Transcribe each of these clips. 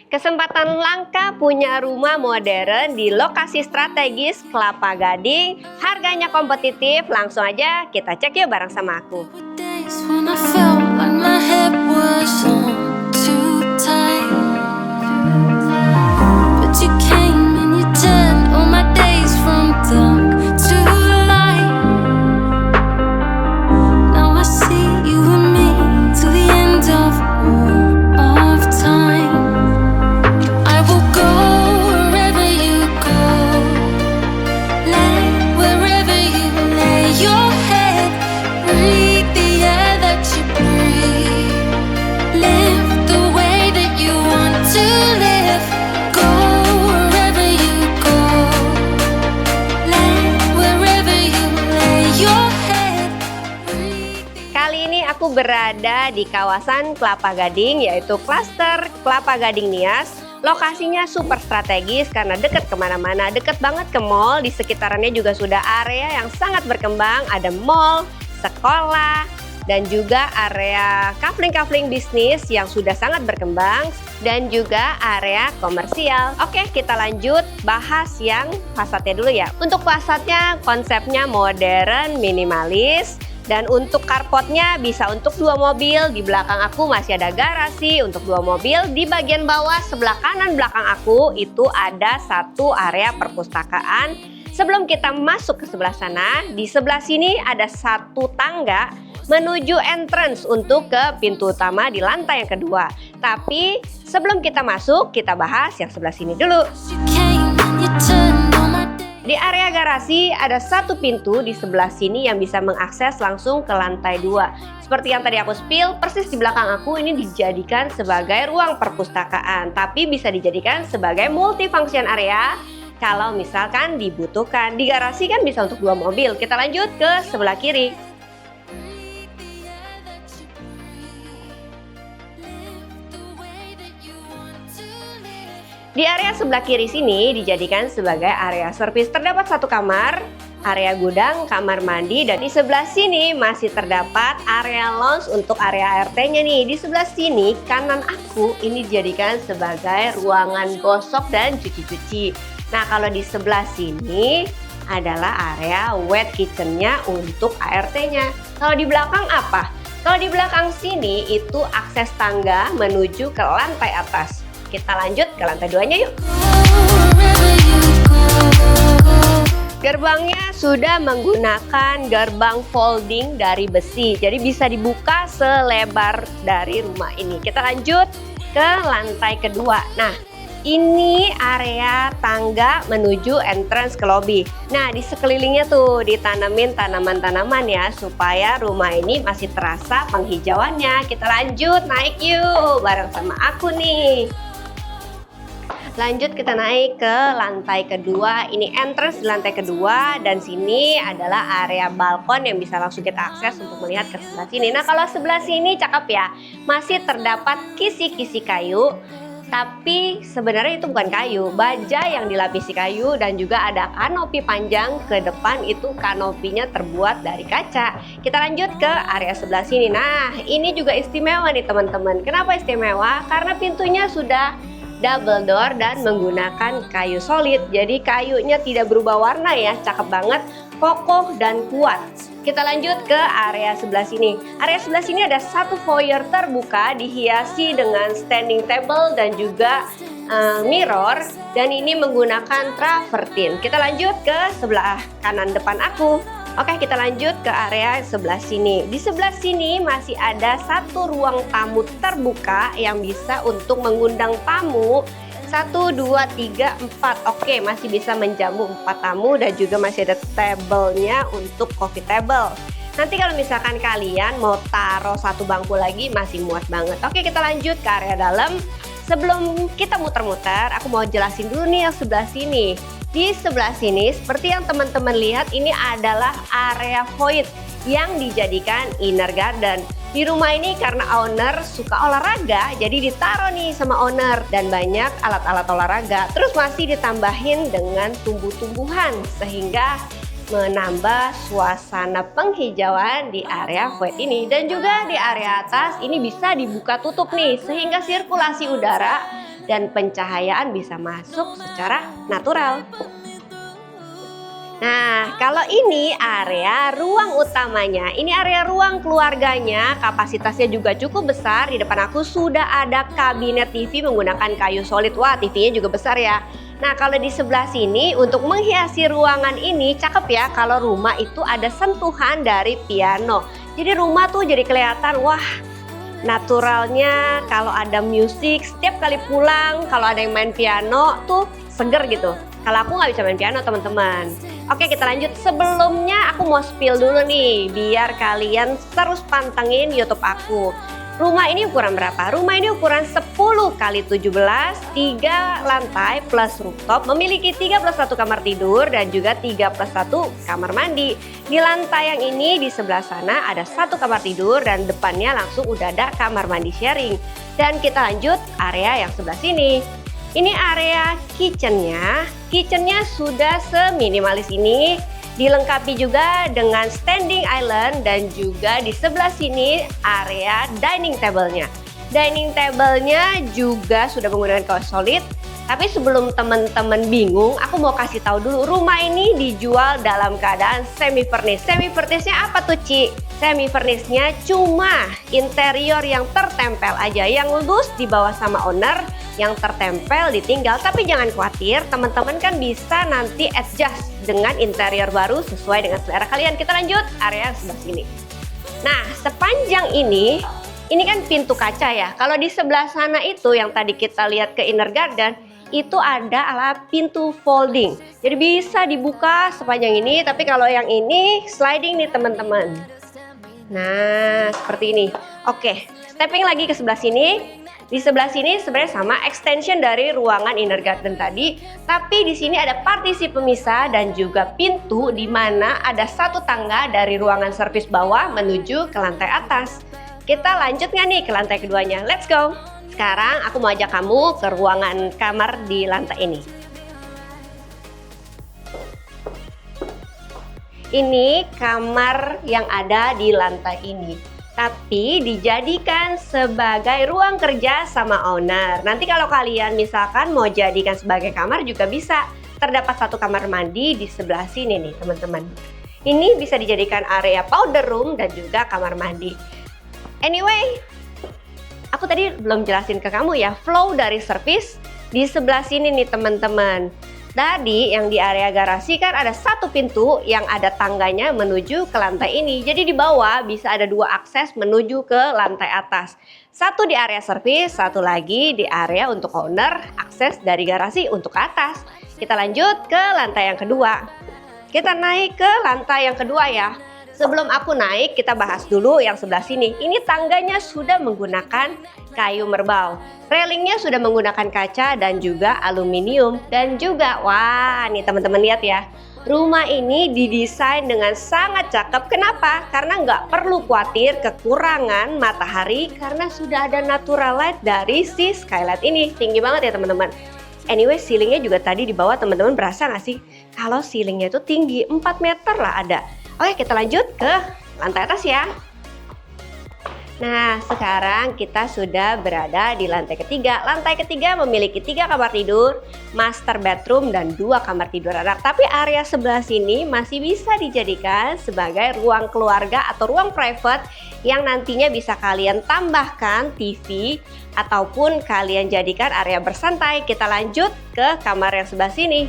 Kesempatan langka punya rumah modern di lokasi strategis Kelapa Gading, harganya kompetitif. Langsung aja kita cek yuk bareng sama aku. Days when I felt like my head was on too tight, but you came and you turned all my days from dark to light. Now I see you and me till the end of all of time. I will go wherever you go, lay wherever you lay your head, breathe the air that you breathe, live the way that you want to live. Go wherever you go, lay wherever you lay your head, breathe the Kali ini aku berada di kawasan Kelapa Gading, yaitu klaster Kelapa Gading Nias. Lokasinya super strategis karena dekat kemana-mana, dekat banget ke mall. Di sekitarannya juga sudah area yang sangat berkembang, ada mall, sekolah, dan juga area kafling-kafling bisnis yang sudah sangat berkembang, dan juga area komersial. Oke, kita lanjut bahas yang fasadnya dulu ya. Untuk fasadnya konsepnya modern, minimalis. Dan untuk carportnya bisa untuk 2 mobil. Di belakang aku masih ada garasi untuk 2 mobil. Di bagian bawah sebelah kanan belakang aku itu ada satu area perpustakaan. Sebelum kita masuk ke sebelah sana, di sebelah sini ada satu tangga menuju entrance untuk ke pintu utama di lantai yang kedua. Tapi sebelum kita masuk, kita bahas yang sebelah sini dulu. you came and you turned all my days. Di area garasi ada satu pintu di sebelah sini yang bisa mengakses langsung ke lantai 2. Seperti yang tadi aku spill, persis di belakang aku ini dijadikan sebagai ruang perpustakaan. Tapi bisa dijadikan sebagai multifunction area kalau misalkan dibutuhkan. Di garasi kan bisa untuk 2 mobil. Kita lanjut ke sebelah kiri. Di area sebelah kiri sini dijadikan sebagai area servis. Terdapat satu kamar, area gudang, kamar mandi, dan di sebelah sini masih terdapat area lounge untuk area ART-nya nih. Di sebelah sini kanan aku ini dijadikan sebagai ruangan gosok dan cuci-cuci. Nah, kalau di sebelah sini adalah area wet kitchen-nya untuk ART-nya. Kalau di belakang apa? Kalau di belakang sini itu akses tangga menuju ke lantai atas. Kita lanjut ke lantai 2-nya yuk. Wherever you go. Gerbangnya sudah menggunakan gerbang folding dari besi, jadi bisa dibuka selebar dari rumah ini. Kita lanjut ke lantai kedua. Nah, ini area tangga menuju entrance ke lobby. Nah, di sekelilingnya tuh ditanemin tanaman-tanaman ya, supaya rumah ini masih terasa penghijauannya. Kita lanjut naik yuk, bareng sama aku nih. Lanjut kita naik ke lantai kedua. Ini entrance di lantai kedua, dan sini adalah area balkon yang bisa langsung kita akses untuk melihat ke sebelah sini. Nah, kalau sebelah sini cakep ya, masih terdapat kisi-kisi kayu. Tapi sebenarnya itu bukan kayu, baja yang dilapisi kayu, dan juga ada kanopi panjang ke depan, itu kanopinya terbuat dari kaca. Kita lanjut ke area sebelah sini. Nah, ini juga istimewa nih teman-teman. Kenapa istimewa? Karena pintunya sudah double door dan menggunakan kayu solid. Jadi kayunya tidak berubah warna ya, cakep banget, kokoh dan kuat. Kita lanjut ke area sebelah sini. Area sebelah sini ada satu foyer terbuka dihiasi dengan standing table dan juga mirror, dan ini menggunakan travertin. Kita lanjut ke sebelah kanan depan aku. Oke, kita lanjut ke area sebelah sini. Di sebelah sini masih ada satu ruang tamu terbuka yang bisa untuk mengundang tamu 1, 2, 3, 4. Oke, masih bisa menjamu 4 tamu, dan juga masih ada tablenya untuk coffee table. Nanti kalau misalkan kalian mau taruh satu bangku lagi masih muat banget. Oke, kita lanjut ke area dalam. Sebelum kita muter-muter, aku mau jelasin dulu nih yang sebelah sini. Di sebelah sini, seperti yang teman-teman lihat, ini adalah area void yang dijadikan inner garden. Di rumah ini karena owner suka olahraga, jadi ditaruh nih sama owner, dan banyak alat-alat olahraga. Terus masih ditambahin dengan tumbuh-tumbuhan sehingga menambah suasana penghijauan di area void ini. Dan juga di area atas ini bisa dibuka tutup nih, sehingga sirkulasi udara dan pencahayaan bisa masuk secara natural. Nah, kalau ini area ruang utamanya, ini area ruang keluarganya, kapasitasnya juga cukup besar. Di depan aku sudah ada kabinet TV menggunakan kayu solid. Wah, TV-nya juga besar ya. Nah, kalau di sebelah sini untuk menghiasi ruangan ini cakep ya, kalau rumah itu ada sentuhan dari piano. Jadi rumah tuh jadi kelihatan, wah, naturalnya. Kalau ada musik, setiap kali pulang kalau ada yang main piano tuh seger gitu. Kalau aku nggak bisa main piano teman-teman. Oke, kita lanjut. Sebelumnya aku mau spill dulu nih, biar kalian terus pantengin YouTube aku. Rumah ini ukuran berapa? Rumah ini ukuran 10 kali 17, 3 lantai plus rooftop, memiliki 3 plus 1 kamar tidur dan juga 3 plus 1 kamar mandi. Di lantai yang ini di sebelah sana ada 1 kamar tidur dan depannya langsung udah ada kamar mandi sharing. Dan kita lanjut area yang sebelah sini. Ini area kitchennya. Kitchennya sudah seminimalis ini. Dilengkapi juga dengan standing island dan juga di sebelah sini area dining table-nya. Dining table-nya juga sudah menggunakan kayu solid. Tapi sebelum teman-teman bingung, aku mau kasih tahu dulu rumah ini dijual dalam keadaan semi furnished. Semi furnishednya apa tuh, Ci? Semi furnishednya cuma interior yang tertempel aja, yang lulus dibawa sama owner, yang tertempel ditinggal. Tapi jangan khawatir, teman-teman kan bisa nanti adjust dengan interior baru sesuai dengan selera kalian. Kita lanjut area sebelah sini. Nah, sepanjang ini kan pintu kaca ya. Kalau di sebelah sana itu yang tadi kita lihat ke inner garden, itu adalah pintu folding. Jadi bisa dibuka sepanjang ini, tapi kalau yang ini sliding nih teman-teman. Nah, seperti ini. Oke, stepping lagi ke sebelah sini. Di sebelah sini sebenarnya sama extension dari ruangan inner garden tadi, tapi di sini ada partisi pemisah dan juga pintu di mana ada satu tangga dari ruangan servis bawah menuju ke lantai atas. Kita lanjut nggak nih ke lantai keduanya? Let's go! Sekarang aku mau ajak kamu ke ruangan kamar di lantai ini. Ini kamar yang ada di lantai ini, tapi dijadikan sebagai ruang kerja sama owner. Nanti kalau kalian misalkan mau jadikan sebagai kamar juga bisa. Terdapat satu kamar mandi di sebelah sini nih teman-teman. Ini bisa dijadikan area powder room dan juga kamar mandi. Anyway, aku tadi belum jelasin ke kamu ya, flow dari service di sebelah sini nih teman-teman. Tadi yang di area garasi kan ada satu pintu yang ada tangganya menuju ke lantai ini. Jadi di bawah bisa ada 2 akses menuju ke lantai atas. Satu di area servis, satu lagi di area untuk owner, akses dari garasi untuk ke atas. Kita lanjut ke lantai yang kedua. Kita naik ke lantai yang kedua ya. Sebelum aku naik, kita bahas dulu yang sebelah sini. Ini tangganya sudah menggunakan kayu merbau. Railingnya sudah menggunakan kaca dan juga aluminium. Dan juga, wah nih teman-teman lihat ya. Rumah ini didesain dengan sangat cakep. Kenapa? Karena nggak perlu khawatir kekurangan matahari karena sudah ada natural light dari si skylight ini. Tinggi banget ya teman-teman. Anyway, ceilingnya juga tadi di bawah teman-teman berasa nggak sih? Kalau ceilingnya itu tinggi 4 meter lah ada. Oke, kita lanjut ke lantai atas ya. Nah, sekarang kita sudah berada di lantai ketiga. Lantai ketiga memiliki 3 kamar tidur, master bedroom, dan 2 kamar tidur anak. Tapi area sebelah sini masih bisa dijadikan sebagai ruang keluarga atau ruang private yang nantinya bisa kalian tambahkan TV ataupun kalian jadikan area bersantai. Kita lanjut ke kamar yang sebelah sini.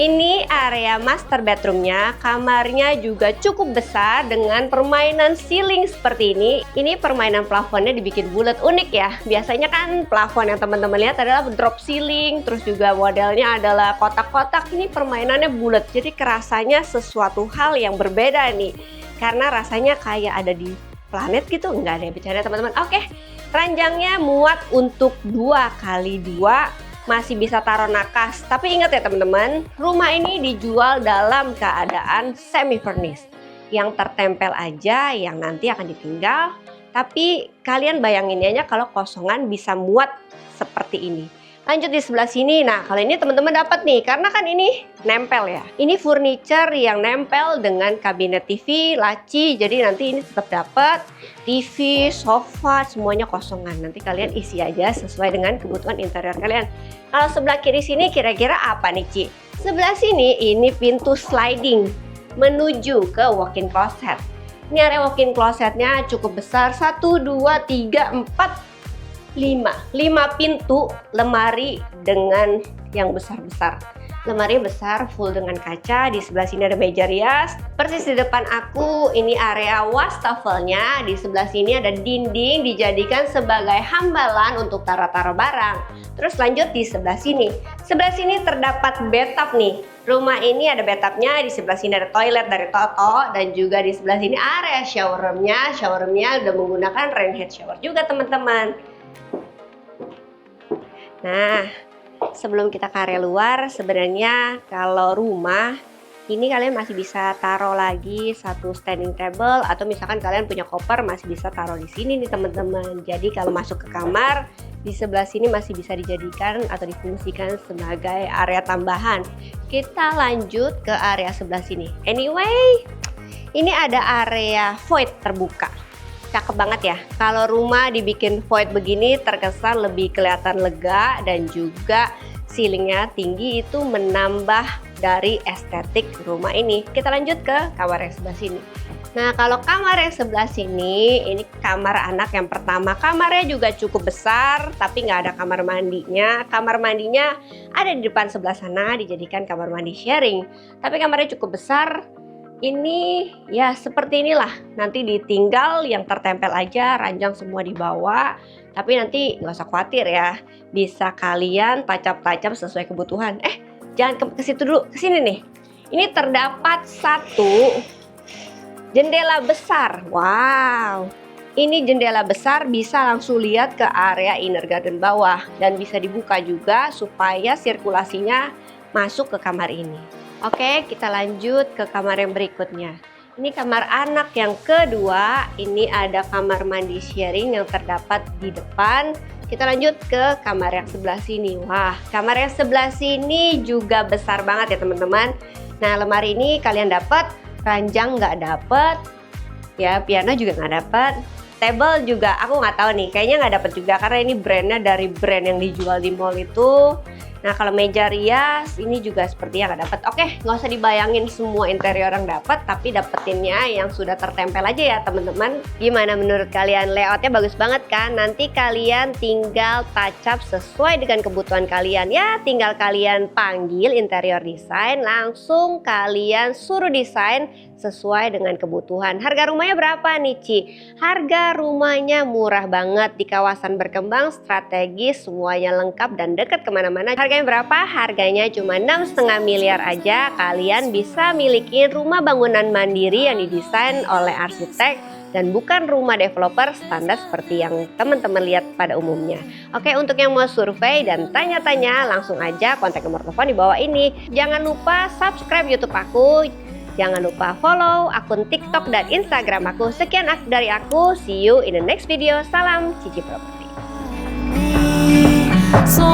Ini area master bedroomnya, kamarnya juga cukup besar dengan permainan ceiling seperti ini. Ini permainan plafonnya dibikin bulat, unik ya. Biasanya kan plafon yang teman-teman lihat adalah drop ceiling, terus juga modelnya adalah kotak-kotak. Ini permainannya bulat, jadi kerasanya sesuatu hal yang berbeda nih. Karena rasanya kayak ada di planet gitu, enggak ada yang bercanda teman-teman. Oke, ranjangnya muat untuk 2x2. Masih bisa taruh nakas. Tapi ingat ya teman-teman, rumah ini dijual dalam keadaan semi furnished, yang tertempel aja, yang nanti akan ditinggal. Tapi kalian bayangin aja kalau kosongan bisa muat seperti ini. Lanjut di sebelah sini. Nah, kalau ini teman-teman dapat nih, karena kan ini nempel ya. Ini furniture yang nempel dengan kabinet TV, laci. Jadi nanti ini tetap dapat TV, sofa, semuanya kosongan. Nanti kalian isi aja sesuai dengan kebutuhan interior kalian. Kalau sebelah kiri sini kira-kira apa nih, Ci? Sebelah sini ini pintu sliding menuju ke walk-in closet. Ini area walk-in closetnya cukup besar. 1, 2, 3, 4, 5 pintu lemari dengan yang besar-besar. Lemari besar full dengan kaca. Di sebelah sini ada meja rias. Persis di depan aku ini area wastafelnya. Di sebelah sini ada dinding dijadikan sebagai hambalan untuk taruh-taruh barang. Terus lanjut di sebelah sini. Sebelah sini terdapat bathtub nih. Rumah ini ada bathtubnya. Di sebelah sini ada toilet dari Toto, dan juga di sebelah sini area shower roomnya. Shower roomnya udah menggunakan rain head shower juga teman-teman. Nah, sebelum kita ke area luar, sebenarnya kalau rumah ini kalian masih bisa taruh lagi satu standing table, atau misalkan kalian punya koper masih bisa taruh di sini nih teman-teman. Jadi kalau masuk ke kamar, di sebelah sini masih bisa dijadikan atau difungsikan sebagai area tambahan. Kita lanjut ke area sebelah sini. Anyway, ini ada area void terbuka. Cakep banget ya. Kalau rumah dibikin void begini terkesan lebih kelihatan lega, dan juga ceilingnya tinggi, itu menambah dari estetik rumah ini. Kita lanjut ke kamar yang sebelah sini. Nah, kalau kamar yang sebelah sini, ini kamar anak yang pertama. Kamarnya juga cukup besar, tapi nggak ada kamar mandinya. Kamar mandinya ada di depan sebelah sana, dijadikan kamar mandi sharing. Tapi kamarnya cukup besar. Ini ya seperti inilah, nanti ditinggal yang tertempel aja, ranjang semua dibawa. Tapi nanti nggak usah khawatir ya, bisa kalian tacap-tacap sesuai kebutuhan. Jangan ke situ dulu, ke sini nih. Ini terdapat satu jendela besar. Wow, ini jendela besar, bisa langsung lihat ke area inner garden bawah, dan bisa dibuka juga supaya sirkulasinya masuk ke kamar ini. Oke, kita lanjut ke kamar yang berikutnya. Ini kamar anak yang kedua. Ini ada kamar mandi sharing yang terdapat di depan. Kita lanjut ke kamar yang sebelah sini. Wah, kamar yang sebelah sini juga besar banget ya teman-teman. Nah, lemari ini kalian dapat, ranjang nggak dapat, ya piano juga nggak dapat. Table juga aku nggak tahu nih, kayaknya nggak dapat juga karena ini brandnya dari brand yang dijual di mall itu. Nah, kalau meja rias ini juga sepertinya nggak dapat. Oke, nggak usah dibayangin semua interior yang dapat, tapi dapetinnya yang sudah tertempel aja ya teman-teman. Gimana menurut kalian? Layoutnya bagus banget kan? Nanti kalian tinggal touch up sesuai dengan kebutuhan kalian ya. Tinggal kalian panggil interior design, langsung kalian suruh desain sesuai dengan kebutuhan. Harga rumahnya berapa nih, Ci? Harga rumahnya murah banget, di kawasan berkembang, strategis, semuanya lengkap dan dekat kemana-mana. Harganya berapa? Harganya cuma 6,5 miliar aja. Kalian bisa milikin rumah bangunan mandiri yang didesain oleh arsitek dan bukan rumah developer standar seperti yang teman-teman lihat pada umumnya. Oke, untuk yang mau survei dan tanya-tanya, langsung aja kontak nomor telepon di bawah ini. Jangan lupa subscribe YouTube aku. Jangan lupa follow akun TikTok dan Instagram aku. Sekian dari aku. See you in the next video. Salam Cici Property. So